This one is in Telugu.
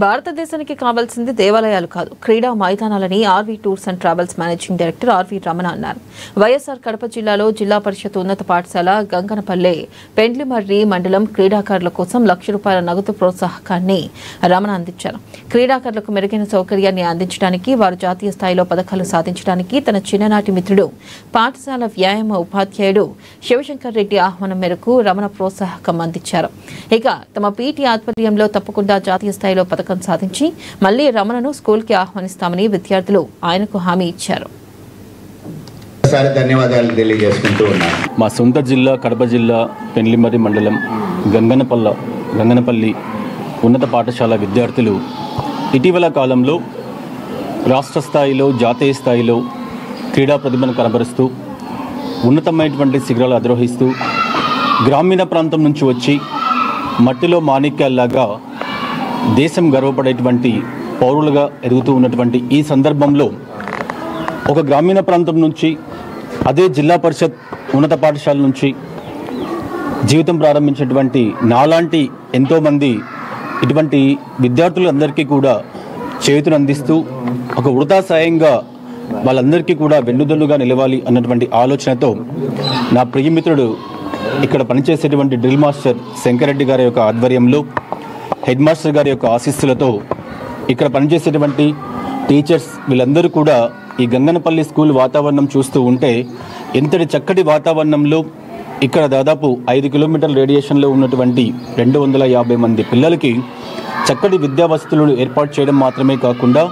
భారతదేశానికి కావాల్సింది దేవాలయాలు కాదు, క్రీడా మైదానాలని RV tours and travels managing director RV Ramana అన్నారు. వైఎస్ఆర్ కడప జిల్లాలో జిల్లా పరిషత్ ఉన్నత పాఠశాల గంగనపల్లె పెండ్లిమర్రి మండలం క్రీడాకారుల కోసం ₹1,00,000 నగదు ప్రోత్సాహకాన్ని రమణ అందించారు. క్రీడాకారులకు మెరుగైన సౌకర్యాన్ని అందించడానికి, వారు జాతీయ స్థాయిలో పథకాలు సాధించడానికి తన చిన్ననాటి మిత్రుడు పాఠశాల వ్యాయామ ఉపాధ్యాయుడు శివశంకర్ రెడ్డి ఆహ్వానం మేరకు రమణ ప్రోత్సాహకం అందించారు. ఇక తమ పీటీ ఆధ్వర్యంలో తప్పకుండా జాతీయ స్థాయిలో పథకం సాధించి మళ్లీ రమణను స్కూల్కి ఆహ్వానిస్తామని విద్యార్థులు ఆయనకు హామీ ఇచ్చారు. ధన్యవాదాలు తెలియజేసుకుంటూ ఉన్నాను. మా సొంత జిల్లా కడప జిల్లా పెండ్లిమర్రి మండలం గంగనపల్లి ఉన్నత పాఠశాల విద్యార్థులు ఇటీవల కాలంలో రాష్ట్ర స్థాయిలో జాతీయ స్థాయిలో క్రీడా ప్రతిభను కనబరుస్తూ ఉన్నతమైనటువంటి శిఖరాలు అధిరోహిస్తూ గ్రామీణ ప్రాంతం నుంచి వచ్చి మట్టిలో మాణిక్యాల్లాగా దేశం గర్వపడేటువంటి పౌరులుగా ఎదుగుతూ ఉన్నటువంటి ఈ సందర్భంలో ఒక గ్రామీణ ప్రాంతం నుంచి అదే జిల్లా పరిషత్ ఉన్నత పాఠశాల నుంచి జీవితం ప్రారంభించినటువంటి నాలాంటి ఎంతోమంది ఇటువంటి విద్యార్థులందరికీ కూడా చేతులు అందిస్తూ ఒక వృధా సాయంగా వాళ్ళందరికీ కూడా వెన్నుదన్నుగా నిలవాలి అన్నటువంటి ఆలోచనతో నా ప్రియమిత్రుడు ఇక్కడ పనిచేసేటువంటి డ్రిల్ మాస్టర్ శంకరెడ్డి గారి యొక్క ఆధ్వర్యంలో, హెడ్ మాస్టర్ గారి యొక్క ఆశీస్సులతో ఇక్కడ పనిచేసేటువంటి టీచర్స్ వీళ్ళందరూ కూడా ఈ గంగనపల్లి స్కూల్ వాతావరణం చూస్తూ ఉంటే ఎంతటి చక్కటి వాతావరణంలో ఇక్కడ దాదాపు 5 కిలోమీటర్ల రేడియేషన్లో ఉన్నటువంటి 250 మంది పిల్లలకి చక్కటి విద్యా వసతులను ఏర్పాటు చేయడం మాత్రమే కాకుండా